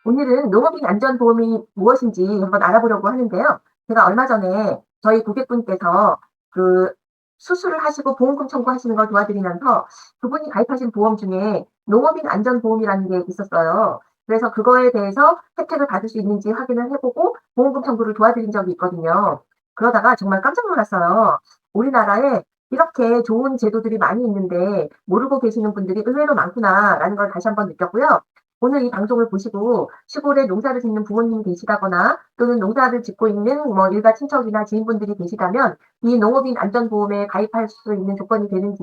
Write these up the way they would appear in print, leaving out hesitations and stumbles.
오늘은 농업인 안전보험이 무엇인지 한번 알아보려고 하는데요. 제가 얼마 전에 저희 고객분께서 그 수술을 하시고 보험금 청구하시는 걸 도와드리면서 그분이 가입하신 보험 중에 농업인 안전보험이라는 게 있었어요. 그래서 그거에 대해서 혜택을 받을 수 있는지 확인을 해보고 보험금 청구를 도와드린 적이 있거든요. 그러다가 정말 깜짝 놀랐어요. 우리나라에 이렇게 좋은 제도들이 많이 있는데 모르고 계시는 분들이 의외로 많구나라는 걸 다시 한번 느꼈고요. 오늘 이 방송을 보시고 시골에 농사를 짓는 부모님이 계시다거나 또는 농사를 짓고 있는 일가 친척이나 지인분들이 계시다면 이 농업인 안전보험에 가입할 수 있는 조건이 되는지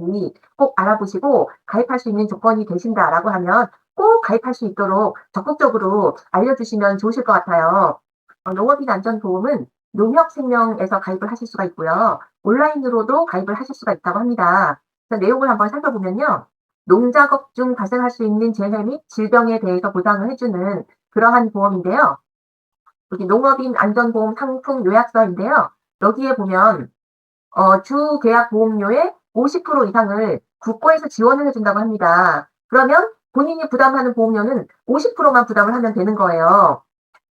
꼭 알아보시고 가입할 수 있는 조건이 되신다라고 하면 꼭 가입할 수 있도록 적극적으로 알려주시면 좋으실 것 같아요. 농업인 안전보험은 농협생명에서 가입을 하실 수가 있고요. 온라인으로도 가입을 하실 수가 있다고 합니다. 그래서 내용을 한번 살펴보면요. 농작업 중 발생할 수 있는 재해 및 질병에 대해서 보상을 해주는 그러한 보험인데요. 여기 농업인 안전보험 상품 요약서인데요. 여기에 보면 주 계약 보험료의 50% 이상을 국고에서 지원을 해준다고 합니다. 그러면 본인이 부담하는 보험료는 50%만 부담을 하면 되는 거예요.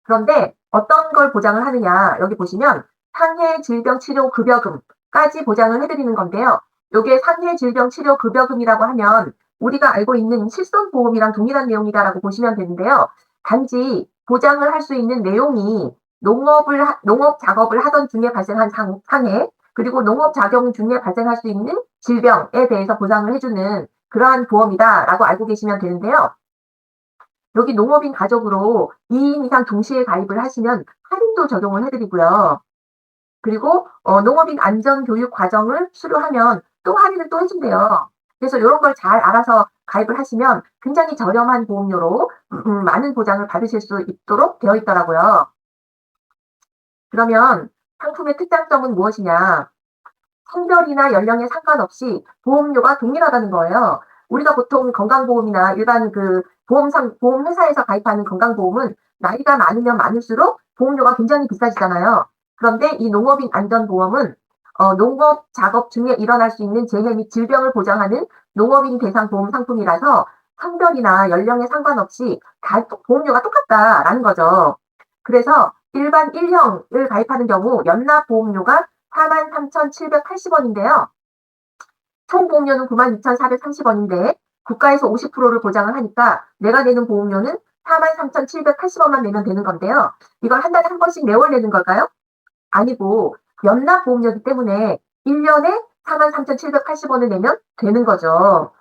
그런데 어떤 걸 보장을 하느냐 여기 보시면 상해 질병 치료 급여금까지 보장을 해드리는 건데요. 이게 상해 질병 치료 급여금이라고 하면 우리가 알고 있는 실손보험이랑 동일한 내용이다라고 보시면 되는데요. 단지 보장을 할 수 있는 내용이 농업 작업을 하던 중에 발생한 상해 그리고 농업 작용 중에 발생할 수 있는 질병에 대해서 보상을 해주는 그러한 보험이다라고 알고 계시면 되는데요. 여기 농업인 가족으로 2인 이상 동시에 가입을 하시면 할인도 적용을 해드리고요. 그리고 농업인 안전교육 과정을 수료하면 또 할인을 또 해준대요. 그래서 이런 걸 잘 알아서 가입을 하시면 굉장히 저렴한 보험료로 많은 보장을 받으실 수 있도록 되어 있더라고요. 그러면 상품의 특장점은 무엇이냐? 성별이나 연령에 상관없이 보험료가 동일하다는 거예요. 우리가 보통 건강보험이나 일반 보험 회사에서 가입하는 건강보험은 나이가 많으면 많을수록 보험료가 굉장히 비싸지잖아요. 그런데 이 농업인 안전보험은 농업 작업 중에 일어날 수 있는 재해 및 질병을 보장하는 농업인 대상 보험 상품이라서 성별이나 연령에 상관없이 다 보험료가 똑같다라는 거죠. 그래서 일반 1형을 가입하는 경우 연납 보험료가 43,780원인데요. 총 보험료는 92,430원인데 국가에서 50%를 보장을 하니까 내가 내는 보험료는 43,780원만 내면 되는 건데요. 이걸 한 달에 한 번씩 매월 내는 걸까요? 아니고 연납 보험료이기 때문에 1년에 43,780원을 내면 되는 거죠.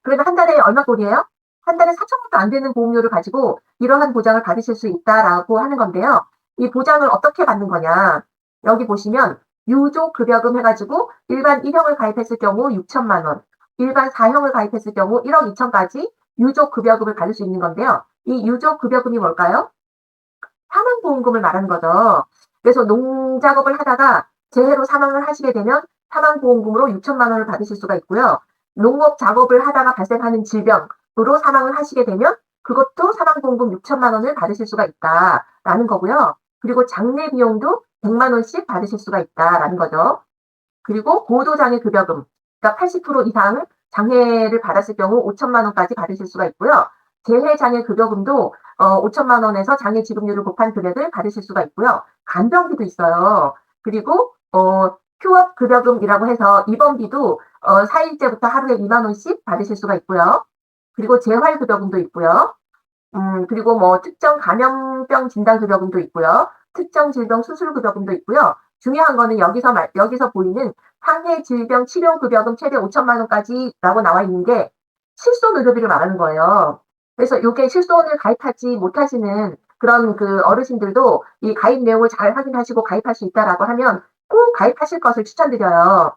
그러면 한 달에 얼마 꼴이에요? 한 달에 4,000원도 안 되는 보험료를 가지고 이러한 보장을 받으실 수 있다라고 하는 건데요. 이 보장을 어떻게 받는 거냐? 여기 보시면 유족급여금 해가지고 일반 1형을 가입했을 경우 6천만 원, 일반 4형을 가입했을 경우 1억 2천까지 유족급여금을 받을 수 있는 건데요. 이 유족급여금이 뭘까요? 사망보험금을 말하는 거죠. 그래서 농작업을 하다가 재해로 사망을 하시게 되면 사망보험금으로 6천만 원을 받으실 수가 있고요. 농업 작업을 하다가 발생하는 질병으로 사망을 하시게 되면 그것도 사망보험금 6천만 원을 받으실 수가 있다라는 거고요. 그리고 장례 비용도 100만 원씩 받으실 수가 있다라는 거죠. 그리고 고도장애 급여금, 그러니까 80% 이상 장애를 받았을 경우 5천만 원까지 받으실 수가 있고요. 재해장애 급여금도 5천만 원에서 장애 지급률을 곱한 금액을 받으실 수가 있고요. 간병비도 있어요. 그리고 휴업 급여금이라고 해서 입원비도 4일째부터 하루에 2만 원씩 받으실 수가 있고요. 그리고 재활 급여금도 있고요. 그리고 특정 감염병 진단 급여금도 있고요. 특정 질병 수술 급여금도 있고요. 중요한 거는 여기서 보이는 상해 질병 치료 급여금 최대 5천만 원까지라고 나와 있는 게 실손 의료비를 말하는 거예요. 그래서 이게 실손을 가입하지 못하시는 그런 어르신들도 이 가입 내용을 잘 확인하시고 가입할 수 있다라고 하면 꼭 가입하실 것을 추천드려요.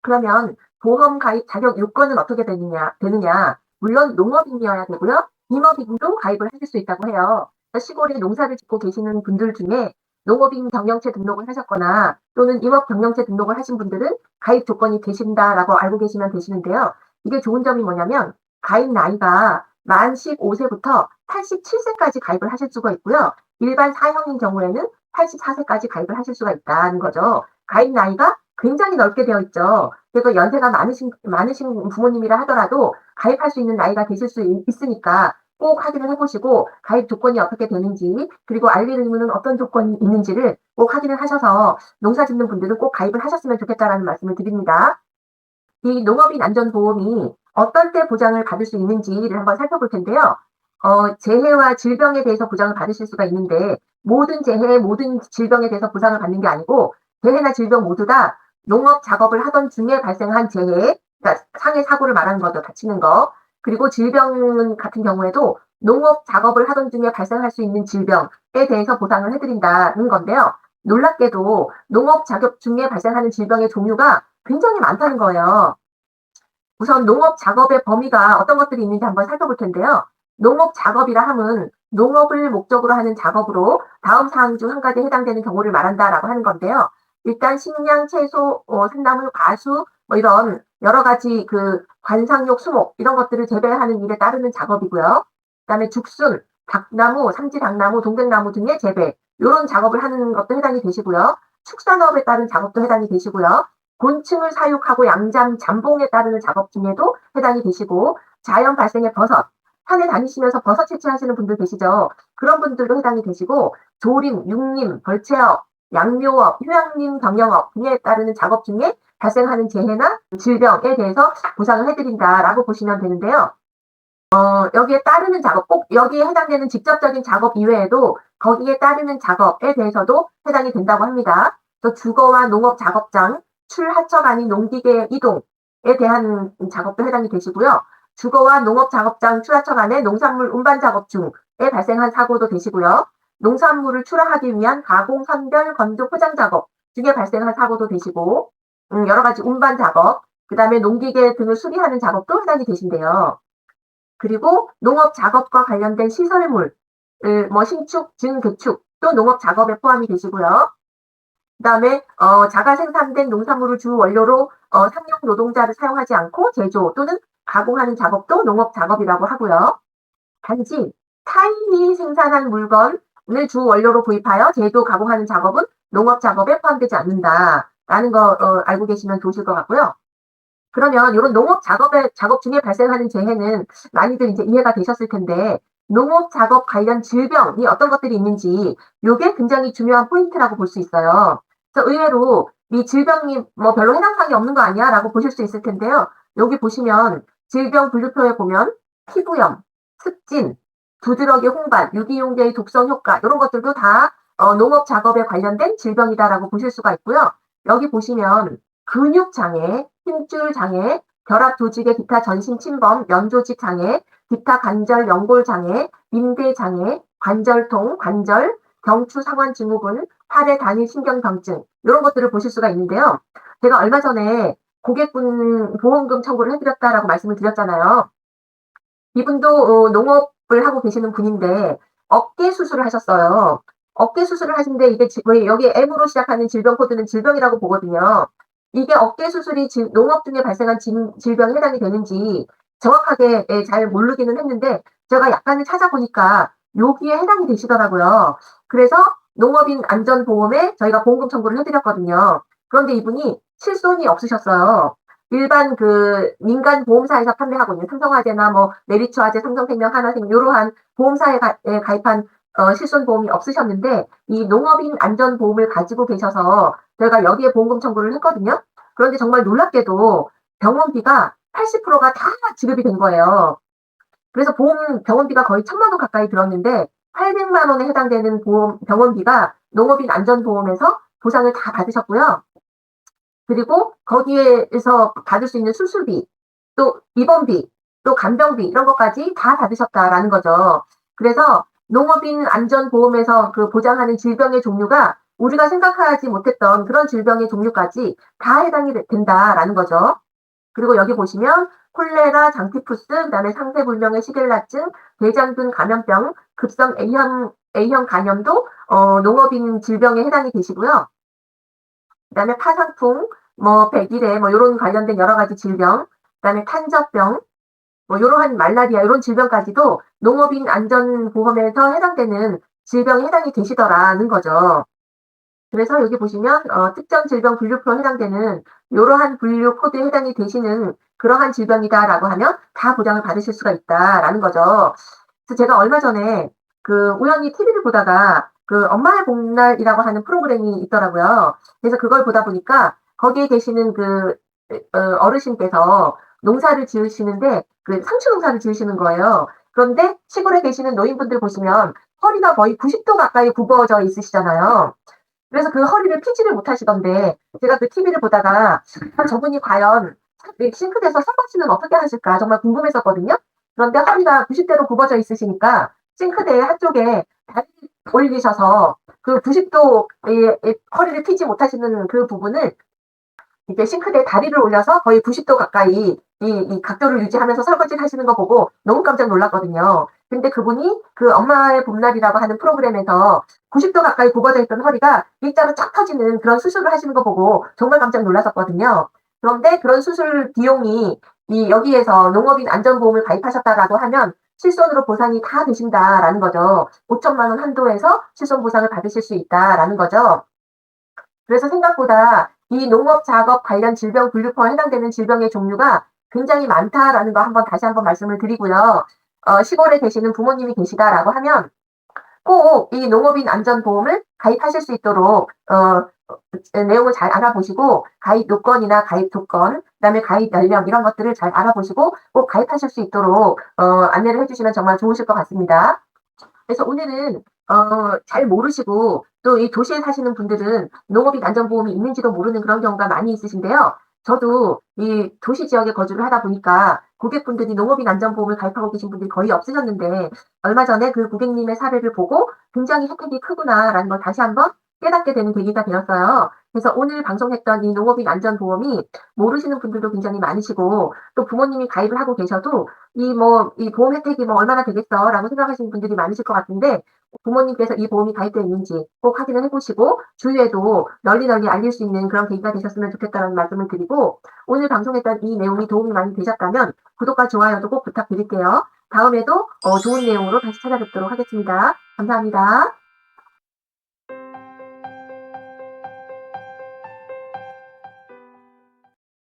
그러면 보험 가입 자격 요건은 어떻게 되느냐? 물론 농업인이어야 되고요. 임업인도 가입을 하실 수 있다고 해요. 시골에 농사를 짓고 계시는 분들 중에 농업인 경영체 등록을 하셨거나 또는 임업 경영체 등록을 하신 분들은 가입 조건이 되신다라고 알고 계시면 되시는데요. 이게 좋은 점이 뭐냐면 가입 나이가 만 15세부터 87세까지 가입을 하실 수가 있고요. 일반 사형인 경우에는 84세까지 가입을 하실 수가 있다는 거죠. 가입 나이가 굉장히 넓게 되어 있죠. 그래서 연세가 많으신 부모님이라 하더라도 가입할 수 있는 나이가 되실 수 있으니까 꼭 확인을 해보시고 가입 조건이 어떻게 되는지 그리고 알릴 의무는 어떤 조건이 있는지를 꼭 확인을 하셔서 농사 짓는 분들은 꼭 가입을 하셨으면 좋겠다라는 말씀을 드립니다. 이 농업인 안전보험이 어떤 때 보장을 받을 수 있는지를 한번 살펴볼 텐데요. 재해와 질병에 대해서 보장을 받으실 수가 있는데 모든 재해, 모든 질병에 대해서 보상을 받는 게 아니고 재해나 질병 모두 다 농업 작업을 하던 중에 발생한 재해, 그러니까 상해 사고를 말하는 거죠. 다치는 거. 그리고 질병 같은 경우에도 농업 작업을 하던 중에 발생할 수 있는 질병에 대해서 보상을 해드린다는 건데요. 놀랍게도 농업 작업 중에 발생하는 질병의 종류가 굉장히 많다는 거예요. 우선 농업 작업의 범위가 어떤 것들이 있는지 한번 살펴볼 텐데요. 농업 작업이라 함은 농업을 목적으로 하는 작업으로 다음 사항 중 한 가지에 해당되는 경우를 말한다라고 하는 건데요. 일단 식량, 채소, 산나물, 과수 뭐 이런 여러 가지 그 관상용 수목 이런 것들을 재배하는 일에 따르는 작업이고요. 그다음에 죽순, 닭나무, 삼지닭나무, 동백나무 등의 재배 이런 작업을 하는 것도 해당이 되시고요. 축산업에 따른 작업도 해당이 되시고요. 곤충을 사육하고 양잠, 잠봉에 따르는 작업 중에도 해당이 되시고 자연 발생의 버섯, 산에 다니시면서 버섯 채취하시는 분들 계시죠? 그런 분들도 해당이 되시고 조림, 육림, 벌채업, 양묘업, 휴양림, 경영업 등에 따르는 작업 중에 발생하는 재해나 질병에 대해서 보상을 해드린다라고 보시면 되는데요. 여기에 따르는 작업, 꼭 여기에 해당되는 직접적인 작업 이외에도 거기에 따르는 작업에 대해서도 해당이 된다고 합니다. 또 주거와 농업 작업장, 출하처가 아닌 농기계 이동에 대한 작업도 해당이 되시고요. 주거와 농업 작업장 출하처 간의 농산물 운반 작업 중에 발생한 사고도 되시고요. 농산물을 출하하기 위한 가공, 선별, 건조, 포장 작업 중에 발생한 사고도 되시고 여러 가지 운반 작업, 그 다음에 농기계 등을 수리하는 작업도 해당이 되신대요. 그리고 농업 작업과 관련된 시설물, 신축, 증개축 또 농업 작업에 포함이 되시고요. 그다음에 자가 생산된 농산물을 주 원료로 상용 노동자를 사용하지 않고 제조 또는 가공하는 작업도 농업 작업이라고 하고요. 단지 타인이 생산한 물건을 주 원료로 구입하여 제조 가공하는 작업은 농업 작업에 포함되지 않는다라는 거 알고 계시면 좋으실 것 같고요. 그러면 이런 농업 작업 중에 발생하는 재해는 많이들 이제 이해가 되셨을 텐데 농업 작업 관련 질병이 어떤 것들이 있는지 이게 굉장히 중요한 포인트라고 볼 수 있어요. 그래서 의외로 이 질병이 뭐 별로 해당사항이 없는 거 아니야? 라고 보실 수 있을 텐데요. 여기 보시면 질병 분류표에 보면 피부염, 습진, 두드러기 홍반, 유기용제의 독성 효과 이런 것들도 다 농업 작업에 관련된 질병이다라고 보실 수가 있고요. 여기 보시면 근육장애, 힘줄 장애, 결합 조직의 기타 전신 침범, 연조직 장애, 기타 관절 연골 장애, 인대 장애, 관절통, 관절, 경추 상완 증후군, 팔의 단일 신경병증 이런 것들을 보실 수가 있는데요. 제가 얼마 전에 고객분 보험금 청구를 해드렸다라고 말씀을 드렸잖아요. 이분도 농업을 하고 계시는 분인데 어깨 수술을 하셨어요. 어깨 수술을 하신데 이게 여기 M으로 시작하는 질병 코드는 질병이라고 보거든요. 이게 어깨 수술이 농업 중에 발생한 질병에 해당이 되는지 정확하게 잘 모르기는 했는데 제가 약간을 찾아보니까 여기에 해당이 되시더라고요. 그래서 농업인 안전보험에 저희가 보험금 청구를 해드렸거든요. 그런데 이분이 실손이 없으셨어요. 일반 그 민간 보험사에서 판매하고 있는 삼성화재나 뭐 메리츠화재, 삼성생명, 하나생명 이러한 보험사에 가입한 실손보험이 없으셨는데 이 농업인 안전보험을 가지고 계셔서 저희가 여기에 보험금 청구를 했거든요. 그런데 정말 놀랍게도 병원비가 80%가 다 지급이 된 거예요. 그래서 병원비가 거의 1,000만 원 가까이 들었는데 800만 원에 해당되는 병원비가 농업인 안전보험에서 보상을 다 받으셨고요. 그리고 거기에서 받을 수 있는 수술비, 또 입원비, 또 간병비 이런 것까지 다 받으셨다라는 거죠. 그래서 농업인 안전보험에서 그 보장하는 질병의 종류가 우리가 생각하지 못했던 그런 질병의 종류까지 다 해당이 된다라는 거죠. 그리고 여기 보시면 콜레라, 장티푸스, 그다음에 상세불명의 시겔라증, 대장균 감염병, 급성 A형 간염도 농업인 질병에 해당이 되시고요. 그다음에 파상풍, 백일해, 이런 관련된 여러 가지 질병, 그다음에 탄저병, 이러한 말라리아 이런 질병까지도 농업인 안전보험에서 해당되는 질병에 해당이 되시더라는 거죠. 그래서 여기 보시면 특정 질병 분류표에 해당되는 이러한 분류 코드에 해당이 되시는 그러한 질병이다라고 하면 다 보장을 받으실 수가 있다라는 거죠. 그래서 제가 얼마 전에 그 우연히 TV를 보다가 그 엄마의 봄날이라고 하는 프로그램이 있더라고요. 그래서 그걸 보다 보니까 거기에 계시는 그 어르신께서 농사를 지으시는데 그 상추 농사를 지으시는 거예요. 그런데 시골에 계시는 노인분들 보시면 허리가 거의 90도 가까이 굽어져 있으시잖아요. 그래서 그 허리를 피지를 못하시던데 제가 그 TV를 보다가 아, 저분이 과연 싱크대에서 설거지는 어떻게 하실까 정말 궁금했었거든요. 그런데 허리가 90도로 굽어져 있으시니까 싱크대 한쪽에 다리를 올리셔서 그 90도 허리를 피지 못하시는 그 부분을 이게 싱크대에 다리를 올려서 거의 90도 가까이 이 각도를 유지하면서 설거지를 하시는 거 보고 너무 깜짝 놀랐거든요. 근데 그분이 그 엄마의 봄날이라고 하는 프로그램에서 90도 가까이 굽어져 있던 허리가 일자로 쫙 펴지는 그런 수술을 하시는 거 보고 정말 깜짝 놀랐었거든요. 그런데 그런 수술 비용이 이 여기에서 농업인 안전보험을 가입하셨다라고 하면 실손으로 보상이 다 되신다라는 거죠. 5천만 원 한도에서 실손 보상을 받으실 수 있다라는 거죠. 그래서 생각보다 이 농업 작업 관련 질병 분류법에 해당되는 질병의 종류가 굉장히 많다라는 거 한번 다시 한번 말씀을 드리고요. 시골에 계시는 부모님이 계시다라고 하면 꼭 이 농업인 안전보험을 가입하실 수 있도록 내용을 잘 알아보시고 가입 요건이나 가입 조건, 그다음에 가입 연령 이런 것들을 잘 알아보시고 꼭 가입하실 수 있도록 안내를 해주시면 정말 좋으실 것 같습니다. 그래서 오늘은 잘 모르시고 또 이 도시에 사시는 분들은 농업인 안전보험이 있는지도 모르는 그런 경우가 많이 있으신데요. 저도 이 도시 지역에 거주를 하다 보니까 고객분들이 농업인 안전보험을 가입하고 계신 분들이 거의 없으셨는데 얼마 전에 그 고객님의 사례를 보고 굉장히 혜택이 크구나라는 걸 다시 한번 깨닫게 되는 계기가 되었어요. 그래서 오늘 방송했던 이 농업인 안전보험이 모르시는 분들도 굉장히 많으시고 또 부모님이 가입을 하고 계셔도 이 보험 혜택이 뭐 얼마나 되겠어 라고 생각하시는 분들이 많으실 것 같은데 부모님께서 이 보험이 가입되어 있는지 꼭 확인을 해보시고 주위에도 널리 알릴 수 있는 그런 계기가 되셨으면 좋겠다는 말씀을 드리고 오늘 방송했던 이 내용이 도움이 많이 되셨다면 구독과 좋아요도 꼭 부탁드릴게요. 다음에도 좋은 내용으로 다시 찾아뵙도록 하겠습니다. 감사합니다.